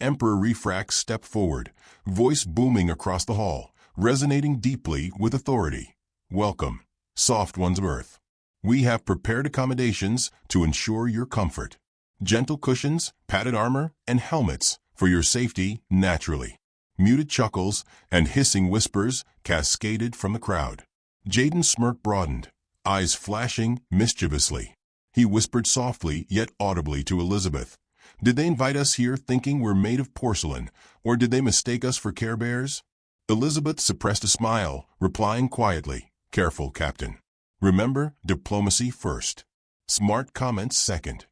Emperor Refrax stepped forward, voice booming across the hall, resonating deeply with authority. "Welcome, soft ones of Earth. We have prepared accommodations to ensure your comfort. Gentle cushions, padded armor, and helmets for your safety naturally." Muted chuckles and hissing whispers cascaded from the crowd. Jaden's smirk broadened, eyes flashing mischievously. He whispered softly yet audibly to Elizabeth, "Did they invite us here thinking we're made of porcelain, or did they mistake us for Care Bears?" Elizabeth suppressed a smile, replying quietly, "Careful, Captain. Remember, diplomacy first. Smart comments second."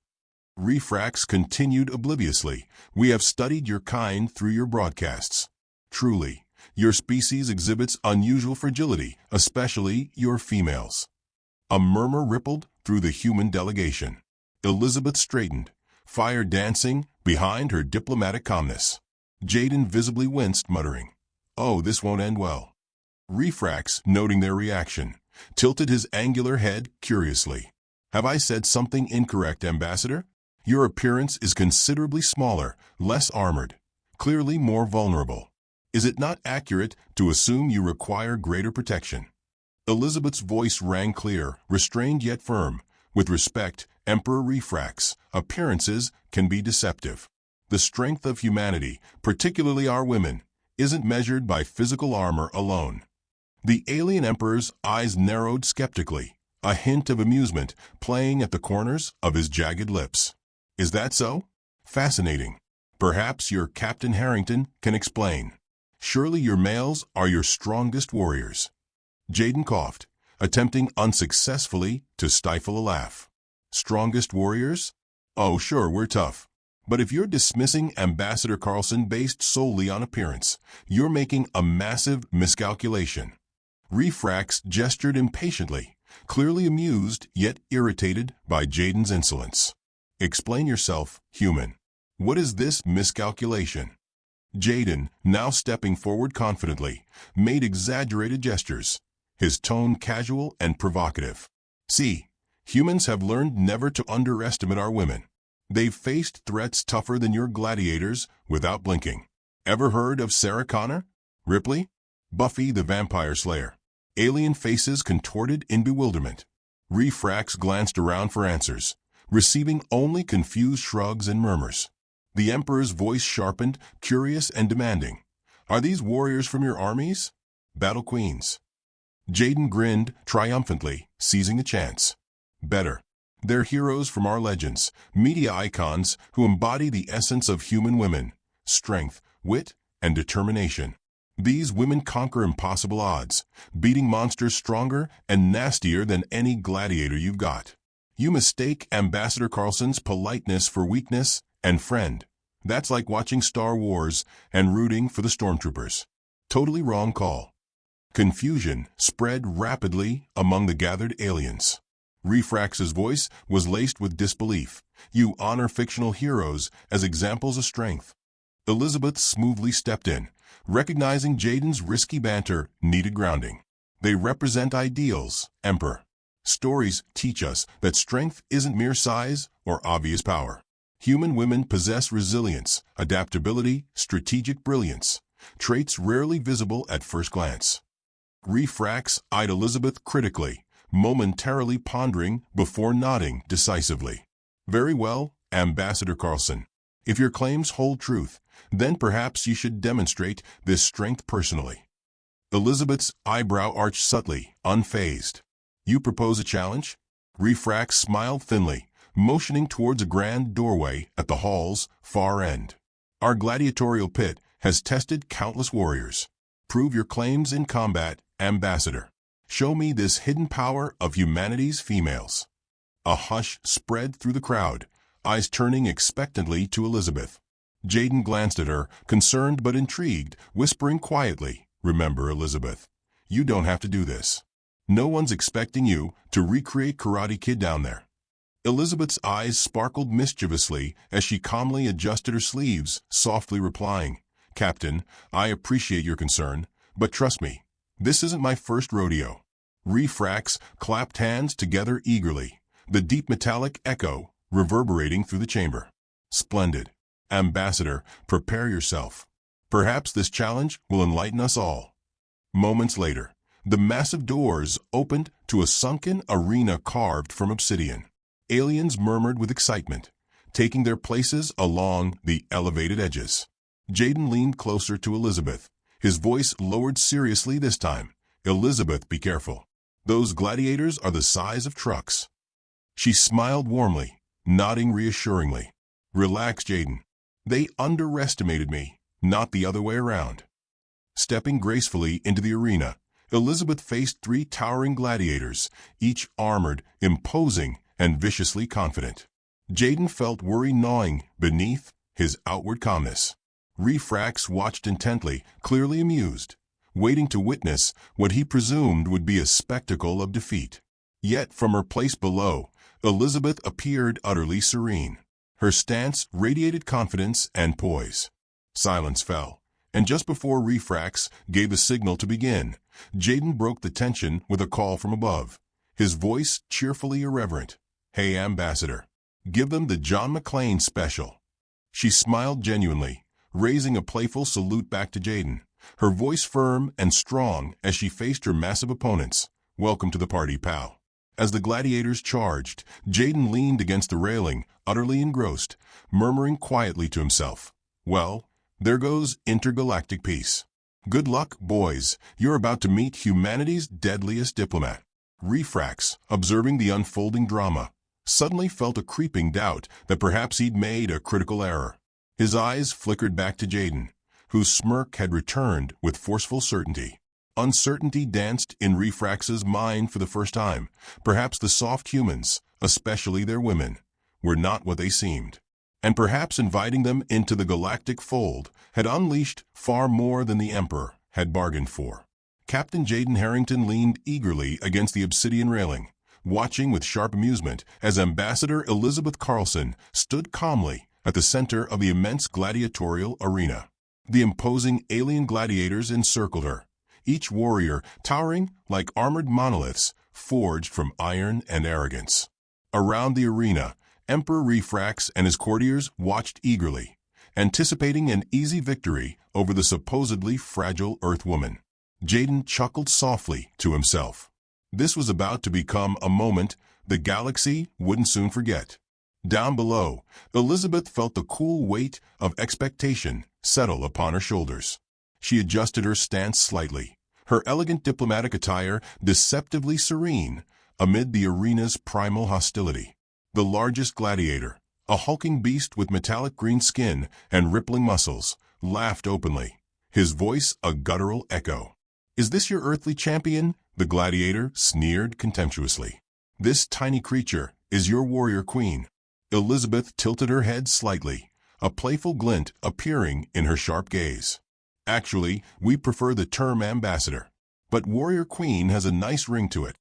Refrax continued obliviously, "We have studied your kind through your broadcasts. Truly, your species exhibits unusual fragility, especially your females." A murmur rippled through the human delegation. Elizabeth straightened, fire dancing behind her diplomatic calmness. Jaden visibly winced, muttering, "Oh, this won't end well." Refrax, noting their reaction, tilted his angular head curiously. "Have I said something incorrect, Ambassador? Your appearance is considerably smaller, less armored, clearly more vulnerable. Is it not accurate to assume you require greater protection?" Elizabeth's voice rang clear, restrained yet firm. "With respect, Emperor Refrax, appearances can be deceptive. The strength of humanity, particularly our women, isn't measured by physical armor alone." The alien emperor's eyes narrowed skeptically, a hint of amusement playing at the corners of his jagged lips. "Is that so? Fascinating. Perhaps your Captain Harrington can explain. Surely your males are your strongest warriors." Jaden coughed, attempting unsuccessfully to stifle a laugh. "Strongest warriors? Oh, sure, we're tough. But if you're dismissing Ambassador Carlson based solely on appearance, you're making a massive miscalculation." Refrax gestured impatiently, clearly amused yet irritated by Jaden's insolence. "Explain yourself, human. What is this miscalculation?" Jaden, now stepping forward confidently, made exaggerated gestures, his tone casual and provocative. "See, humans have learned never to underestimate our women. They've faced threats tougher than your gladiators without blinking. Ever heard of Sarah Connor? Ripley? Buffy the Vampire Slayer?" Alien faces contorted in bewilderment. Refrax glanced around for answers, receiving only confused shrugs and murmurs. The Emperor's voice sharpened, curious and demanding. "Are these warriors from your armies? Battle queens?" Jaden grinned triumphantly, seizing the chance. "Better. They're heroes from our legends, media icons who embody the essence of human women, strength, wit, and determination. These women conquer impossible odds, beating monsters stronger and nastier than any gladiator you've got. You mistake Ambassador Carlson's politeness for weakness, and friend, that's like watching Star Wars and rooting for the stormtroopers. Totally wrong call." Confusion spread rapidly among the gathered aliens. Refrax's voice was laced with disbelief. "You honor fictional heroes as examples of strength." Elizabeth smoothly stepped in, recognizing Jaden's risky banter needed grounding. "They represent ideals, Emperor. Stories teach us that strength isn't mere size or obvious power. Human women possess resilience, adaptability, strategic brilliance, traits rarely visible at first glance." Refrax eyed Elizabeth critically, momentarily pondering before nodding decisively. "Very well, Ambassador Carlson. If your claims hold truth, then perhaps you should demonstrate this strength personally." Elizabeth's eyebrow arched subtly, unfazed. "You propose a challenge?" Refrax smiled thinly, motioning towards a grand doorway at the hall's far end. "Our gladiatorial pit has tested countless warriors. Prove your claims in combat, Ambassador. Show me this hidden power of humanity's females." A hush spread through the crowd, eyes turning expectantly to Elizabeth. Jaden glanced at her, concerned but intrigued, whispering quietly, "Remember, Elizabeth, you don't have to do this. No one's expecting you to recreate Karate Kid down there." Elizabeth's eyes sparkled mischievously as she calmly adjusted her sleeves, softly replying, "Captain, I appreciate your concern, but trust me, this isn't my first rodeo." Refrax clapped hands together eagerly, the deep metallic echo reverberating through the chamber. "Splendid. Ambassador, prepare yourself. Perhaps this challenge will enlighten us all." Moments later, the massive doors opened to a sunken arena carved from obsidian. Aliens murmured with excitement, taking their places along the elevated edges. Jaden leaned closer to Elizabeth, his voice lowered seriously this time. "Elizabeth, be careful. Those gladiators are the size of trucks." She smiled warmly, nodding reassuringly. "Relax, Jaden. They underestimated me, not the other way around." Stepping gracefully into the arena, Elizabeth faced 3 towering gladiators, each armored, imposing, and viciously confident. Jaden felt worry gnawing beneath his outward calmness. Refrax watched intently, clearly amused, waiting to witness what he presumed would be a spectacle of defeat. Yet from her place below, Elizabeth appeared utterly serene. Her stance radiated confidence and poise. Silence fell, and just before Refrax gave the signal to begin, Jaden broke the tension with a call from above, his voice cheerfully irreverent. "Hey, Ambassador, give them the John McClane special." She smiled genuinely, raising a playful salute back to Jaden, her voice firm and strong as she faced her massive opponents. "Welcome to the party, pal." As the gladiators charged, Jaden leaned against the railing, utterly engrossed, murmuring quietly to himself, "Well, there goes intergalactic peace. Good luck, boys. You're about to meet humanity's deadliest diplomat." Refrax, observing the unfolding drama, suddenly felt a creeping doubt that perhaps he'd made a critical error. His eyes flickered back to Jaden, whose smirk had returned with forceful certainty. Uncertainty danced in Refrax's mind for the first time. Perhaps the soft humans, especially their women, were not what they seemed. And perhaps inviting them into the galactic fold had unleashed far more than the Emperor had bargained for. Captain Jaden Harrington leaned eagerly against the obsidian railing, watching with sharp amusement as Ambassador Elizabeth Carlson stood calmly at the center of the immense gladiatorial arena. The imposing alien gladiators encircled her, each warrior towering like armored monoliths forged from iron and arrogance. Around the arena, Emperor Refrax and his courtiers watched eagerly, anticipating an easy victory over the supposedly fragile Earthwoman. Jaden chuckled softly to himself. This was about to become a moment the galaxy wouldn't soon forget. Down below, Elizabeth felt the cool weight of expectation settle upon her shoulders. She adjusted her stance slightly, her elegant diplomatic attire deceptively serene amid the arena's primal hostility. The largest gladiator, a hulking beast with metallic green skin and rippling muscles, laughed openly, his voice a guttural echo. "Is this your earthly champion?" the gladiator sneered contemptuously. "This tiny creature is your warrior queen." Elizabeth tilted her head slightly, a playful glint appearing in her sharp gaze. "Actually, we prefer the term ambassador, but warrior queen has a nice ring to it."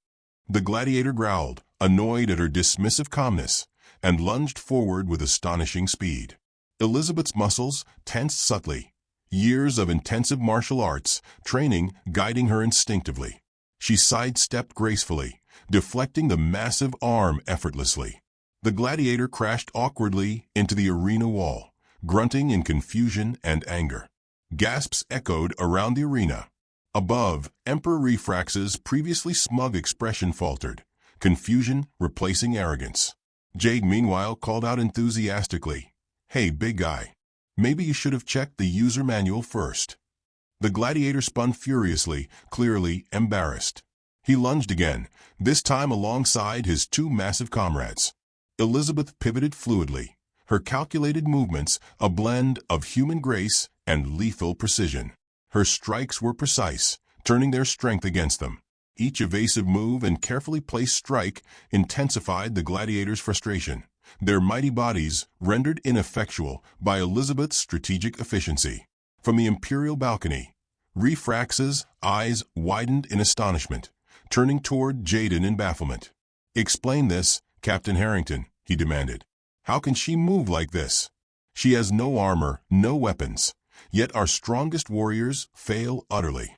The gladiator growled, annoyed at her dismissive calmness, and lunged forward with astonishing speed. Elizabeth's muscles tensed subtly, years of intensive martial arts training guiding her instinctively. She sidestepped gracefully, deflecting the massive arm effortlessly. The gladiator crashed awkwardly into the arena wall, grunting in confusion and anger. Gasps echoed around the arena. Above, Emperor Refrax's previously smug expression faltered, confusion replacing arrogance. Jade, meanwhile, called out enthusiastically, "Hey, big guy, maybe you should have checked the user manual first." The gladiator spun furiously, clearly embarrassed. He lunged again, this time alongside his 2 massive comrades. Elizabeth pivoted fluidly, her calculated movements a blend of human grace and lethal precision. Her strikes were precise, turning their strength against them. Each evasive move and carefully placed strike intensified the gladiators' frustration, their mighty bodies rendered ineffectual by Elizabeth's strategic efficiency. From the imperial balcony, Refrax's eyes widened in astonishment, turning toward Jaden in bafflement. "Explain this, Captain Harrington," he demanded. "How can she move like this? She has no armor, no weapons, yet our strongest warriors fail utterly."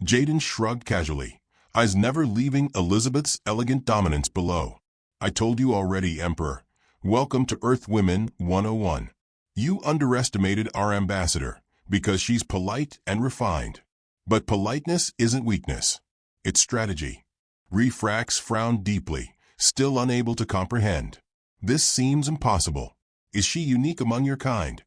Jaden shrugged casually, eyes never leaving Elizabeth's elegant dominance below. "I told you already, Emperor. Welcome to Earth Women 101. You underestimated our ambassador because she's polite and refined. But politeness isn't weakness. It's strategy. Refrax frowned deeply, still unable to comprehend. This seems impossible. Is she unique among your kind?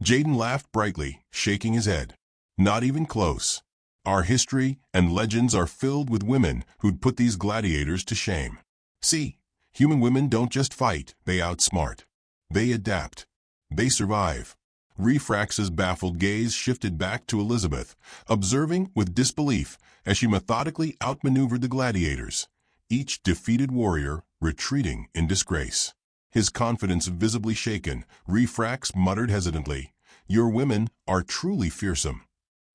Jaden laughed brightly, shaking his head. Not even close. Our history and legends are filled with women who'd put these gladiators to shame. See, human women don't just fight, they outsmart. They adapt. They survive. Refrax's baffled gaze shifted back to Elizabeth, observing with disbelief as she methodically outmaneuvered the gladiators, each defeated warrior retreating in disgrace. His confidence visibly shaken, Refrax muttered hesitantly, "Your women are truly fearsome."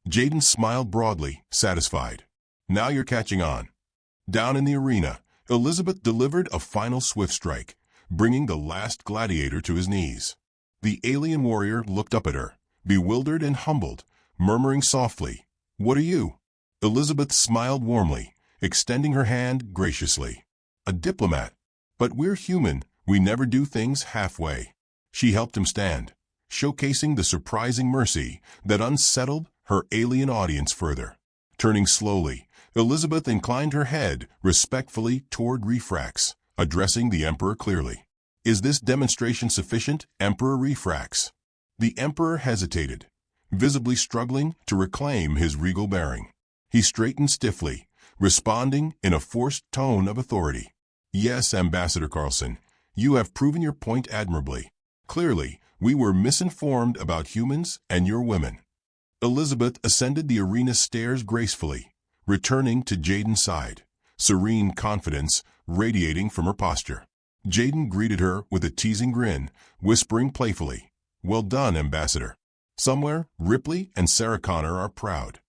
Jaden smiled broadly, satisfied. "Now you're catching on." Down in the arena, Elizabeth delivered a final swift strike, bringing the last gladiator to his knees. The alien warrior looked up at her, bewildered and humbled, murmuring softly, "What are you?" Elizabeth smiled warmly, extending her hand graciously. "A diplomat. But we're human, we never do things halfway." She helped him stand, showcasing the surprising mercy that unsettled her alien audience further. Turning slowly, Elizabeth inclined her head respectfully toward Refrax, addressing the Emperor clearly. "Is this demonstration sufficient, Emperor Refrax?" The Emperor hesitated, visibly struggling to reclaim his regal bearing. He straightened stiffly, responding in a forced tone of authority. "Yes, Ambassador Carlson, you have proven your point admirably. Clearly, we were misinformed about humans and your women." Elizabeth ascended the arena stairs gracefully, returning to Jaden's side, serene confidence radiating from her posture. Jaden greeted her with a teasing grin, whispering playfully, "Well done, Ambassador. Somewhere, Ripley and Sarah Connor are proud."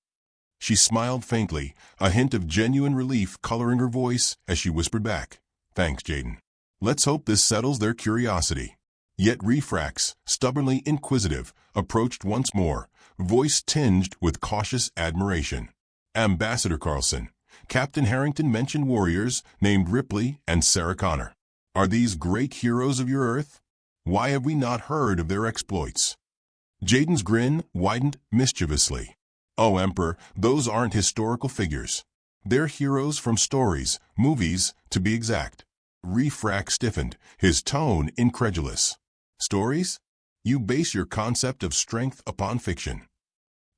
She smiled faintly, a hint of genuine relief coloring her voice as she whispered back, "Thanks, Jaden. Let's hope this settles their curiosity." Yet Refrax, stubbornly inquisitive, approached once more, voice tinged with cautious admiration. "Ambassador Carlson, Captain Harrington mentioned warriors named Ripley and Sarah Connor. Are these great heroes of your Earth? Why have we not heard of their exploits?" Jaden's grin widened mischievously. "Oh, Emperor, those aren't historical figures. They're heroes from stories, movies, to be exact." Refrax stiffened, his tone incredulous. "Stories? You base your concept of strength upon fiction."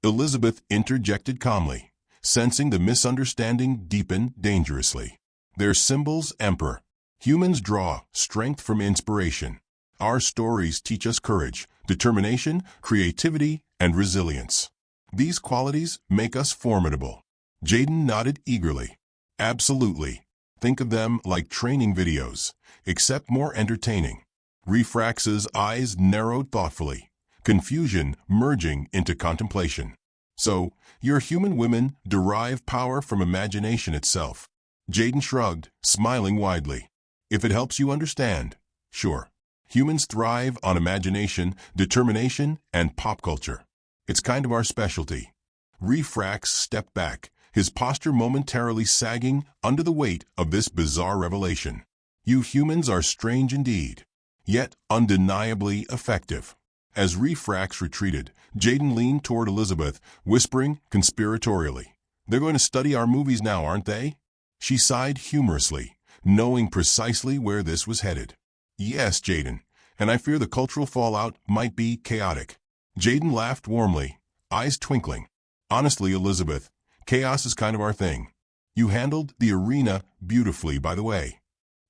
Elizabeth interjected calmly, sensing the misunderstanding deepen dangerously. "They're symbols, Emperor. Humans draw strength from inspiration. Our stories teach us courage, determination, creativity, and resilience. These qualities make us formidable." Jaden nodded eagerly. "Absolutely. Think of them like training videos, except more entertaining." Refrax's eyes narrowed thoughtfully, confusion merging into contemplation. "So, your human women derive power from imagination itself." Jaden shrugged, smiling widely. "If it helps you understand, sure. Humans thrive on imagination, determination, and pop culture. It's kind of our specialty." Refrax stepped back, his posture momentarily sagging under the weight of this bizarre revelation. "You humans are strange indeed, yet undeniably effective." As Refrax retreated, Jaden leaned toward Elizabeth, whispering conspiratorially, "They're going to study our movies now, aren't they?" She sighed humorously, knowing precisely where this was headed. "Yes, Jaden, and I fear the cultural fallout might be chaotic." Jaden laughed warmly, eyes twinkling. "Honestly, Elizabeth, chaos is kind of our thing. You handled the arena beautifully, by the way."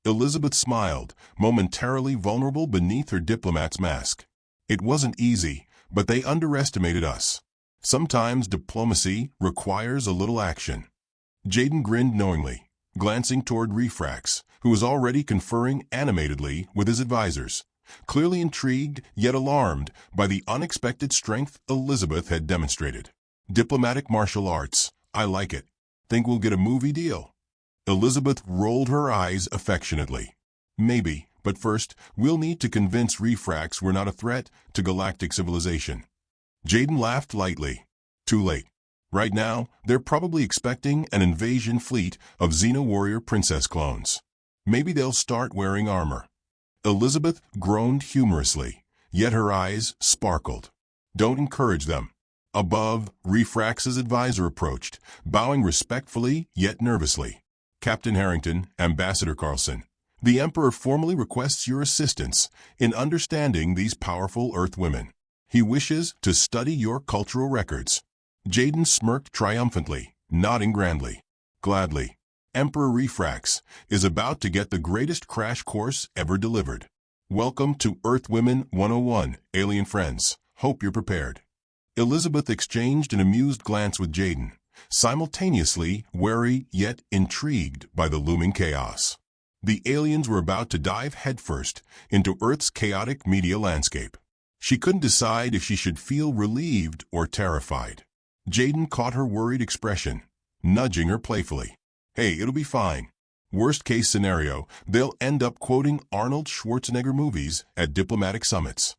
Elizabeth smiled, momentarily vulnerable beneath her diplomat's mask. "It wasn't easy, but they underestimated us. Sometimes diplomacy requires a little action." Jaden grinned knowingly, glancing toward Refrax, who was already conferring animatedly with his advisors, clearly intrigued yet alarmed by the unexpected strength Elizabeth had demonstrated. "Diplomatic martial arts. I like it. Think we'll get a movie deal?" Elizabeth rolled her eyes affectionately. "Maybe, but first, we'll need to convince Refrax we're not a threat to galactic civilization." Jaden laughed lightly. "Too late. Right now, they're probably expecting an invasion fleet of Xeno-warrior princess clones. Maybe they'll start wearing armor." Elizabeth groaned humorously, yet her eyes sparkled. Don't encourage them. Above, Refrax's advisor approached, bowing respectfully yet nervously. Captain Harrington, Ambassador Carlson, the Emperor formally requests your assistance in understanding these powerful Earth women. He wishes to study your cultural records. Jaden smirked triumphantly, nodding grandly. Gladly. Emperor Refrax is about to get the greatest crash course ever delivered. Welcome to Earth Women 101, alien friends. Hope you're prepared. Elizabeth exchanged an amused glance with Jaden, simultaneously wary yet intrigued by the looming chaos. The aliens were about to dive headfirst into Earth's chaotic media landscape. She couldn't decide if she should feel relieved or terrified. Jaden caught her worried expression, nudging her playfully. Hey, it'll be fine. Worst case scenario, they'll end up quoting Arnold Schwarzenegger movies at diplomatic summits.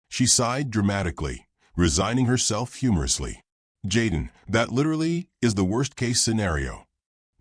She sighed dramatically, resigning herself humorously. Jaden, that literally is the worst case scenario.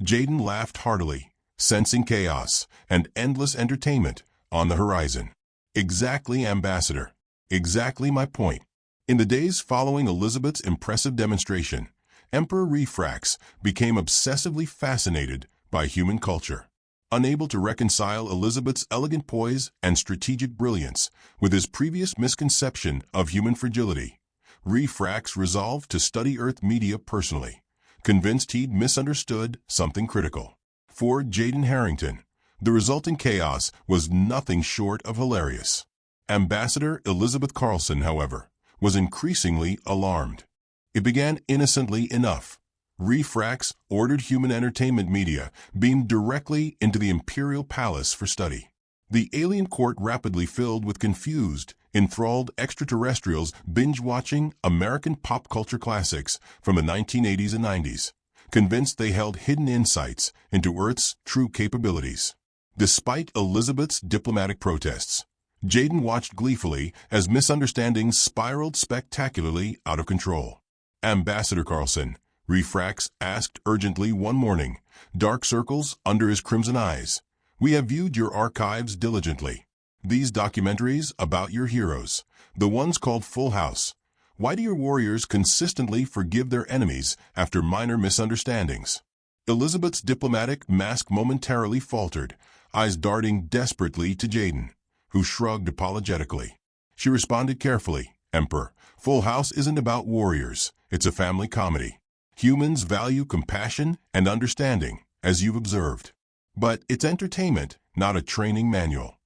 Jaden laughed heartily, sensing chaos and endless entertainment on the horizon. Exactly, Ambassador. Exactly my point. In the days following Elizabeth's impressive demonstration, Emperor Refrax became obsessively fascinated by human culture. Unable to reconcile Elizabeth's elegant poise and strategic brilliance with his previous misconception of human fragility, Refrax resolved to study Earth media personally, convinced he'd misunderstood something critical. For Jaden Harrington, the resulting chaos was nothing short of hilarious. Ambassador Elizabeth Carlson, however, was increasingly alarmed. It began innocently enough. Refrax ordered human entertainment media beamed directly into the imperial palace for study. The alien court rapidly filled with confused, enthralled extraterrestrials binge-watching American pop culture classics from the 1980s and 90s, convinced they held hidden insights into Earth's true capabilities. Despite Elizabeth's diplomatic protests, Jaden watched gleefully as misunderstandings spiraled spectacularly out of control. Ambassador Carlson, Refrax asked urgently one morning, dark circles under his crimson eyes. We have viewed your archives diligently. These documentaries about your heroes, the ones called Full House. Why do your warriors consistently forgive their enemies after minor misunderstandings? Elizabeth's diplomatic mask momentarily faltered, eyes darting desperately to Jaden, who shrugged apologetically. She responded carefully, Emperor, Full House isn't about warriors. It's a family comedy. Humans value compassion and understanding, as you've observed. But it's entertainment, not a training manual.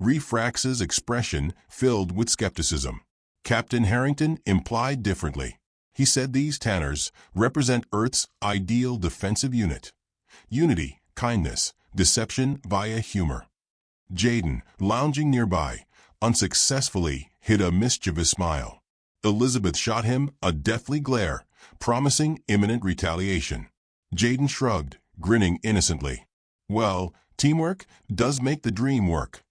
Refrax's expression filled with skepticism. Captain Harrington implied differently. He said these Tanners represent Earth's ideal defensive unit. Unity, kindness, deception via humor. Jaden, lounging nearby, unsuccessfully hid a mischievous smile. Elizabeth shot him a deathly glare, promising imminent retaliation. Jaden shrugged, grinning innocently. Well, teamwork does make the dream work.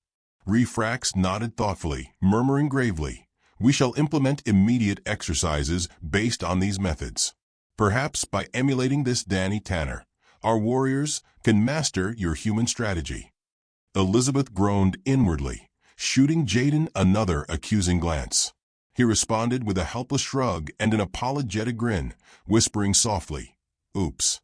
Refrax nodded thoughtfully, murmuring gravely, we shall implement immediate exercises based on these methods. Perhaps by emulating this Danny Tanner, our warriors can master your human strategy. Elizabeth groaned inwardly, shooting Jaden another accusing glance. He responded with a helpless shrug and an apologetic grin, whispering softly, oops.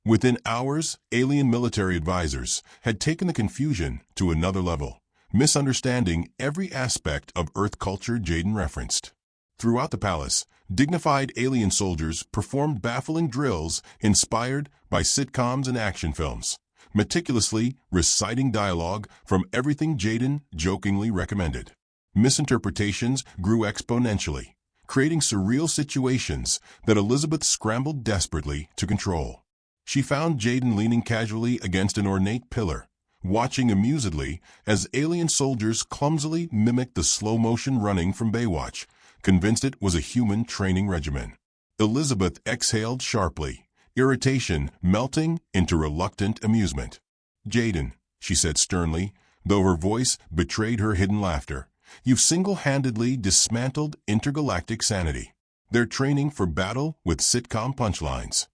Within hours, alien military advisors had taken the confusion to another level, misunderstanding every aspect of Earth culture Jaden referenced. Throughout the palace, dignified alien soldiers performed baffling drills inspired by sitcoms and action films, meticulously reciting dialogue from everything Jaden jokingly recommended. Misinterpretations grew exponentially, creating surreal situations that Elizabeth scrambled desperately to control. She found Jaden leaning casually against an ornate pillar, watching amusedly as alien soldiers clumsily mimicked the slow-motion running from Baywatch, convinced it was a human training regimen. Elizabeth exhaled sharply, irritation melting into reluctant amusement. Jaden, she said sternly, though her voice betrayed her hidden laughter, you've single-handedly dismantled intergalactic sanity. They're training for battle with sitcom punchlines.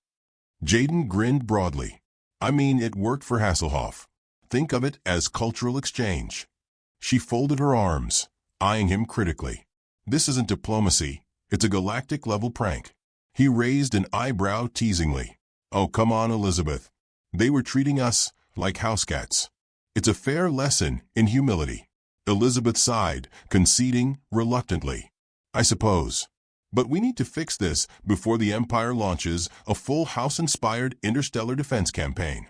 Jaden grinned broadly. I mean, it worked for Hasselhoff. Think of it as cultural exchange. She folded her arms, eyeing him critically. This isn't diplomacy, it's a galactic-level prank. He raised an eyebrow teasingly. Oh, come on, Elizabeth. They were treating us like house cats. It's a fair lesson in humility. Elizabeth sighed, conceding reluctantly. I suppose. But we need to fix this before the Empire launches a full house-inspired interstellar defense campaign.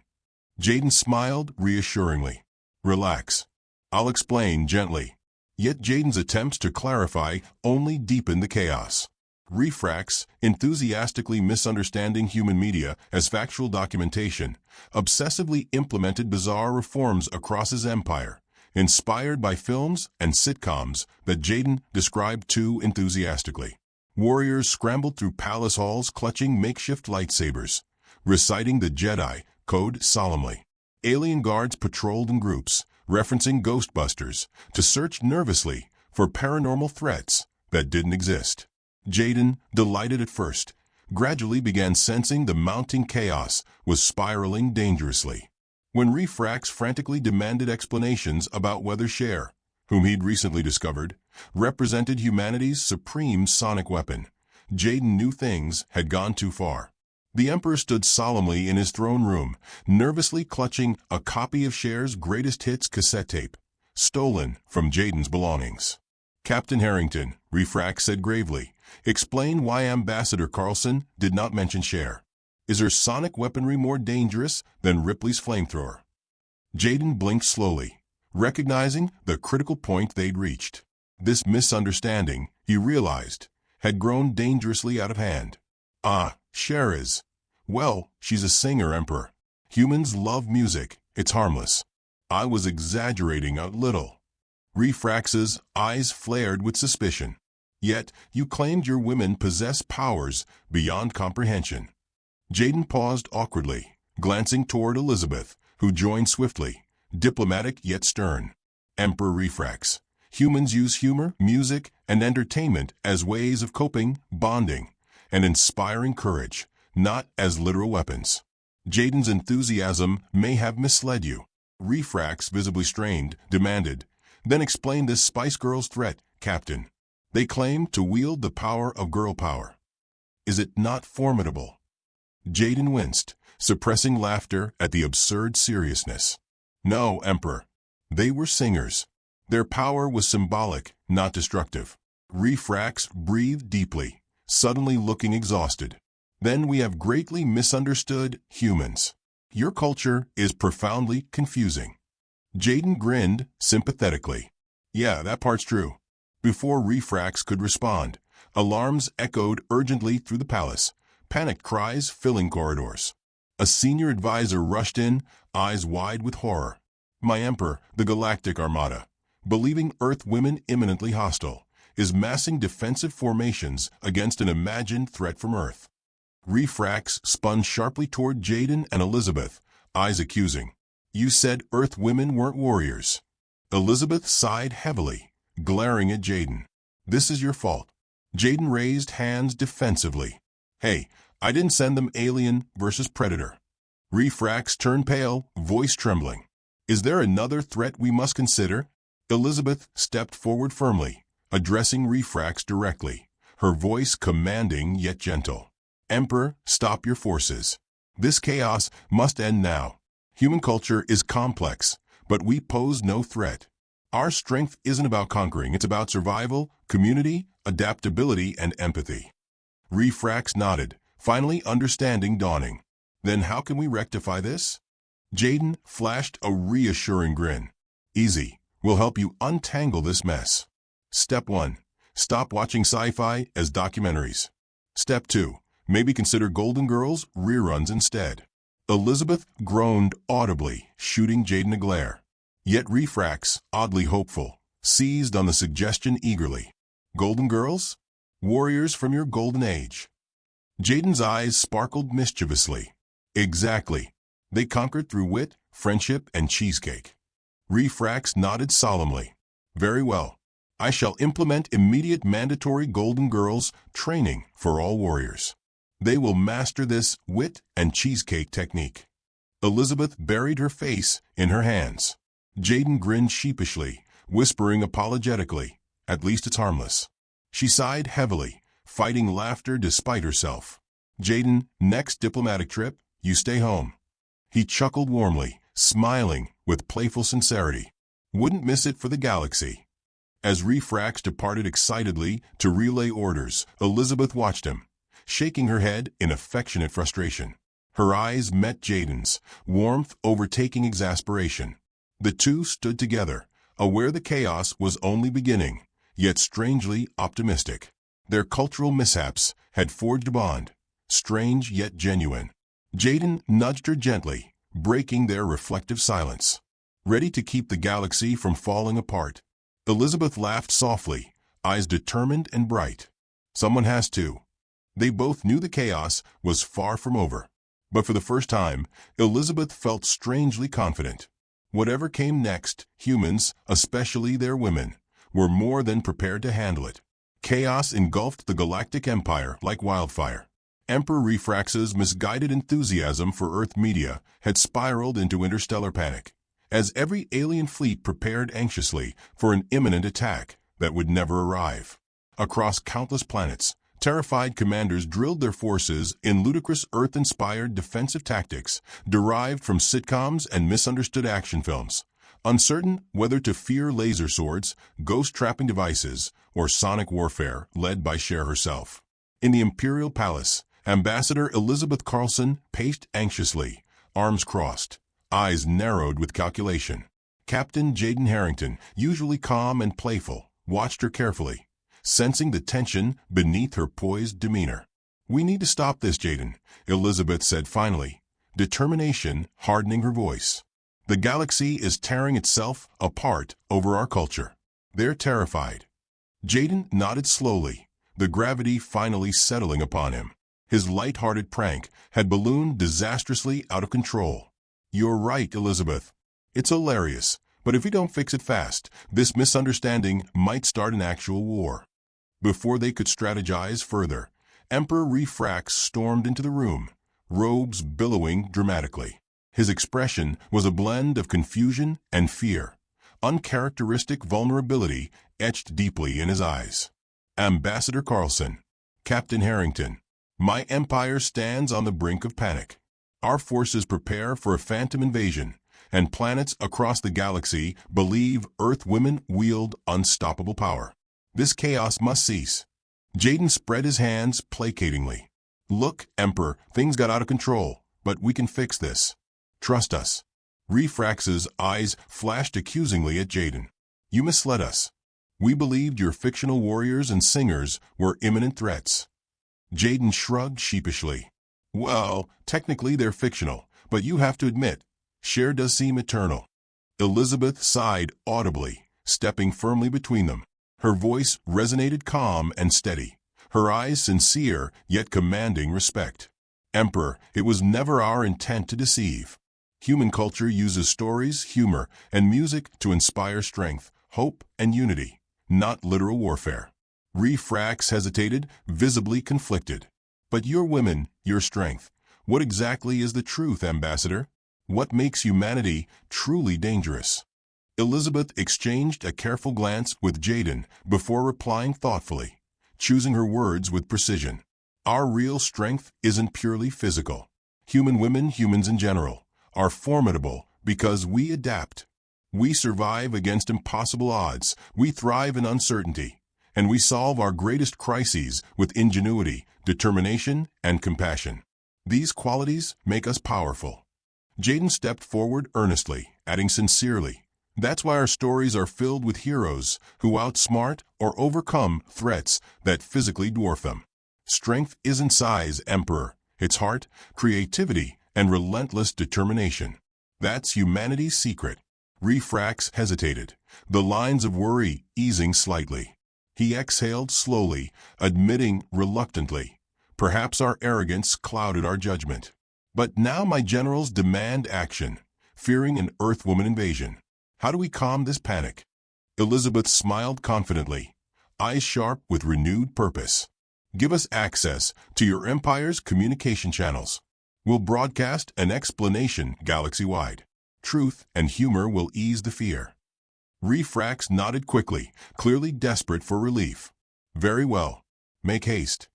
Jaden smiled reassuringly. Relax. I'll explain gently. Yet Jaden's attempts to clarify only deepened the chaos. Refrax, enthusiastically misunderstanding human media as factual documentation, obsessively implemented bizarre reforms across his empire, inspired by films and sitcoms that Jaden described too enthusiastically. Warriors scrambled through palace halls clutching makeshift lightsabers, reciting the Jedi code solemnly. Alien guards patrolled in groups, referencing Ghostbusters, to search nervously for paranormal threats that didn't exist. Jaden, delighted at first, gradually began sensing the mounting chaos was spiraling dangerously. When Refrax frantically demanded explanations about whether Cher, whom he'd recently discovered, represented humanity's supreme sonic weapon, Jaden knew things had gone too far. The Emperor stood solemnly in his throne room, nervously clutching a copy of Cher's greatest hits cassette tape, stolen from Jaden's belongings. Captain Harrington, Refrax said gravely, explain why Ambassador Carlson did not mention Cher. Is her sonic weaponry more dangerous than Ripley's flamethrower? Jaden blinked slowly, recognizing the critical point they'd reached. This misunderstanding, he realized, had grown dangerously out of hand. Cher is. Well, she's a singer, Emperor. Humans love music, it's harmless. I was exaggerating a little. Refrax's eyes flared with suspicion. Yet, you claimed your women possess powers beyond comprehension. Jaden paused awkwardly, glancing toward Elizabeth, who joined swiftly, diplomatic yet stern. Emperor Refrax. Humans use humor, music, and entertainment as ways of coping, bonding, and inspiring courage, not as literal weapons. Jaden's enthusiasm may have misled you. Refrax, visibly strained, demanded, then explain this Spice Girls threat, Captain. They claim to wield the power of girl power. Is it not formidable? Jaden winced, suppressing laughter at the absurd seriousness. No, Emperor. They were singers. Their power was symbolic, not destructive. Refrax breathed deeply, suddenly looking exhausted. Then we have greatly misunderstood humans. Your culture is profoundly confusing. Jaden grinned sympathetically. Yeah, that part's true. Before Refrax could respond, alarms echoed urgently through the palace, panicked cries filling corridors. A senior advisor rushed in, eyes wide with horror. My Emperor, the Galactic Armada, believing Earth women imminently hostile, is massing defensive formations against an imagined threat from Earth. Refrax spun sharply toward Jaden and Elizabeth, eyes accusing. You said Earth women weren't warriors. Elizabeth sighed heavily, glaring at Jaden. This is your fault. Jaden raised hands defensively. Hey, I didn't send them Alien versus Predator. Refrax turned pale, voice trembling. Is there another threat we must consider? Elizabeth stepped forward firmly, addressing Refrax directly, her voice commanding yet gentle. Emperor, stop your forces. This chaos must end now. Human culture is complex, but we pose no threat. Our strength isn't about conquering, it's about survival, community, adaptability, and empathy. Refrax nodded, finally understanding dawning. Then how can we rectify this? Jaden flashed a reassuring grin. Easy. We'll help you untangle this mess. Step 1. Stop watching sci-fi as documentaries. Step 2. Maybe consider Golden Girls reruns instead. Elizabeth groaned audibly, shooting Jaden a glare. Yet Refrax, oddly hopeful, seized on the suggestion eagerly. Golden Girls? Warriors from your golden age. Jaden's eyes sparkled mischievously. Exactly. They conquered through wit, friendship, and cheesecake. Refrax nodded solemnly. Very well. I shall implement immediate mandatory Golden Girls training for all warriors. They will master this wit and cheesecake technique. Elizabeth buried her face in her hands. Jaden grinned sheepishly, whispering apologetically, At least it's harmless. She sighed heavily, fighting laughter despite herself. Jaden, next diplomatic trip, you stay home. He chuckled warmly, smiling with playful sincerity. Wouldn't miss it for the galaxy. As Refrax departed excitedly to relay orders, Elizabeth watched him, shaking her head in affectionate frustration. Her eyes met Jaden's, warmth overtaking exasperation. The two stood together, aware the chaos was only beginning, yet strangely optimistic. Their cultural mishaps had forged a bond, strange yet genuine. Jaden nudged her gently, breaking their reflective silence. Ready to keep the galaxy from falling apart, Elizabeth laughed softly, eyes determined and bright. Someone has to. They both knew the chaos was far from over. But for the first time, Elizabeth felt strangely confident. Whatever came next, humans, especially their women, were more than prepared to handle it. Chaos engulfed the Galactic Empire like wildfire. Emperor Refrax's misguided enthusiasm for Earth media had spiraled into interstellar panic, as every alien fleet prepared anxiously for an imminent attack that would never arrive. Across countless planets, terrified commanders drilled their forces in ludicrous Earth-inspired defensive tactics derived from sitcoms and misunderstood action films, uncertain whether to fear laser swords, ghost-trapping devices, or sonic warfare led by Cher herself. In the Imperial Palace, Ambassador Elizabeth Carlson paced anxiously, arms crossed, eyes narrowed with calculation. Captain Jaden Harrington, usually calm and playful, watched her carefully, sensing the tension beneath her poised demeanor. "We need to stop this, Jaden," Elizabeth said finally, determination hardening her voice. "The galaxy is tearing itself apart over our culture." They're terrified. Jaden nodded slowly, the gravity finally settling upon him. His light-hearted prank had ballooned disastrously out of control. "You're right, Elizabeth. It's hilarious, but if we don't fix it fast, this misunderstanding might start an actual war." Before they could strategize further, Emperor Refrax stormed into the room, robes billowing dramatically. His expression was a blend of confusion and fear, uncharacteristic vulnerability etched deeply in his eyes. "Ambassador Carlson, Captain Harrington, my empire stands on the brink of panic. Our forces prepare for a phantom invasion, and planets across the galaxy believe Earth women wield unstoppable power. This chaos must cease." Jaden spread his hands placatingly. "Look, Emperor, things got out of control, but we can fix this. Trust us." Refrax's eyes flashed accusingly at Jaden. "You misled us. We believed your fictional warriors and singers were imminent threats." Jaden shrugged sheepishly. "Well, technically they're fictional, but you have to admit, Cher does seem eternal." Elizabeth sighed audibly, stepping firmly between them. Her voice resonated calm and steady, her eyes sincere yet commanding respect. "Emperor, it was never our intent to deceive. Human culture uses stories, humor, and music to inspire strength, hope, and unity, not literal warfare." Refrax hesitated, visibly conflicted. "But your women, your strength. What exactly is the truth, Ambassador? What makes humanity truly dangerous?" Elizabeth exchanged a careful glance with Jaden before replying thoughtfully, choosing her words with precision. "Our real strength isn't purely physical. Human women, humans in general, are formidable because we adapt. We survive against impossible odds, we thrive in uncertainty, and we solve our greatest crises with ingenuity, determination, and compassion. These qualities make us powerful." Jaden stepped forward earnestly, adding sincerely, "That's why our stories are filled with heroes who outsmart or overcome threats that physically dwarf them. Strength isn't size, Emperor. It's heart, creativity, and relentless determination. That's humanity's secret." Refrax hesitated, the lines of worry easing slightly. He exhaled slowly, admitting reluctantly, "Perhaps our arrogance clouded our judgment. But now my generals demand action, fearing an Earthwoman invasion. How do we calm this panic?" Elizabeth smiled confidently, eyes sharp with renewed purpose. "Give us access to your empire's communication channels. We'll broadcast an explanation galaxy-wide. Truth and humor will ease the fear." Refrax nodded quickly, clearly desperate for relief. Very well. Make haste.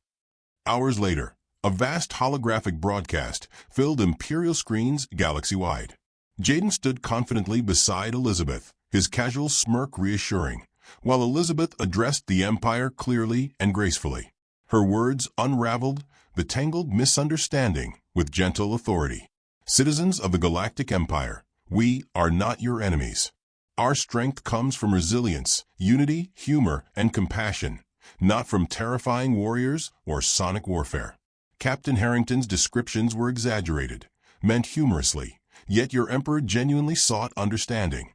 Hours later, a vast holographic broadcast filled Imperial screens galaxy-wide. Jaden stood confidently beside Elizabeth, his casual smirk reassuring, while Elizabeth addressed the Empire clearly and gracefully. Her words unraveled the tangled misunderstanding with gentle authority. Citizens of the Galactic Empire, we are not your enemies. Our strength comes from resilience, unity, humor, and compassion, not from terrifying warriors or sonic warfare. Captain Harrington's descriptions were exaggerated, meant humorously, yet your Emperor genuinely sought understanding.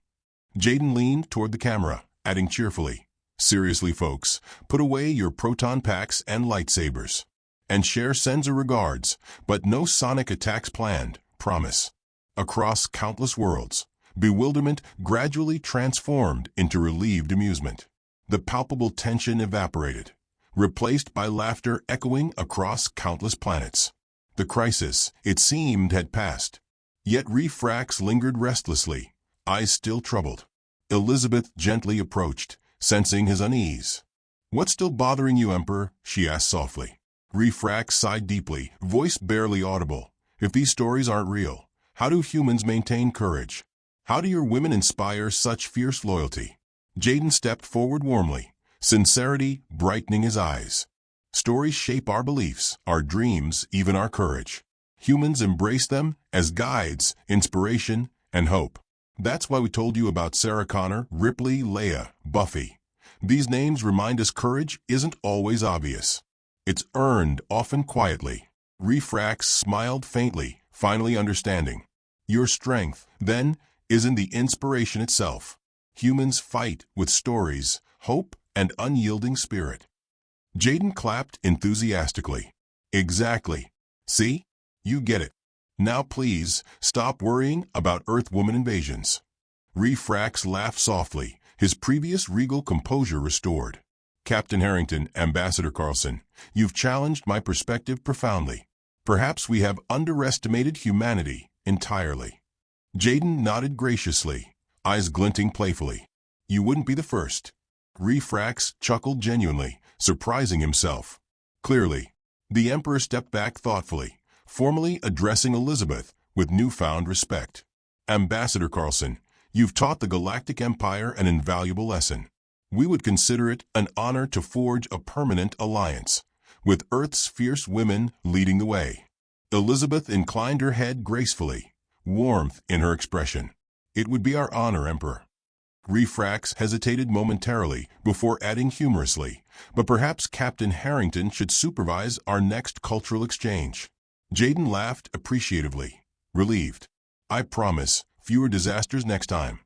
Jaden leaned toward the camera, adding cheerfully, seriously folks, put away your proton packs and lightsabers. And Cher sends her regards, but no sonic attacks planned, promise. Across countless worlds, bewilderment gradually transformed into relieved amusement. The palpable tension evaporated, replaced by laughter echoing across countless planets. The crisis, it seemed, had passed. Yet Refrax lingered restlessly, eyes still troubled. Elizabeth gently approached, sensing his unease. "What's still bothering you, Emperor?" she asked softly. Refrax sighed deeply, voice barely audible. "If these stories aren't real, how do humans maintain courage? How do your women inspire such fierce loyalty?" Jaden stepped forward warmly, sincerity brightening his eyes. "Stories shape our beliefs, our dreams, even our courage. Humans embrace them as guides, inspiration, and hope. That's why we told you about Sarah Connor, Ripley, Leia, Buffy. These names remind us courage isn't always obvious. It's earned, often quietly." Refrax smiled faintly, finally understanding. "Your strength, then, isn't the inspiration itself. Humans fight with stories, hope, and unyielding spirit." Jaden clapped enthusiastically. "Exactly. See? You get it. Now please, stop worrying about Earth-woman invasions." Refrax laughed softly, his previous regal composure restored. "Captain Harrington, Ambassador Carlson, you've challenged my perspective profoundly. Perhaps we have underestimated humanity entirely." Jaden nodded graciously, eyes glinting playfully. "You wouldn't be the first." Refrax chuckled genuinely, surprising himself. Clearly, the Emperor stepped back thoughtfully, formally addressing Elizabeth with newfound respect. "Ambassador Carlson, you've taught the Galactic Empire an invaluable lesson. We would consider it an honor to forge a permanent alliance, with Earth's fierce women leading the way." Elizabeth inclined her head gracefully, warmth in her expression. "It would be our honor, Emperor." Refrax hesitated momentarily before adding humorously, "But perhaps Captain Harrington should supervise our next cultural exchange." Jaden laughed appreciatively, relieved. "I promise, fewer disasters next time."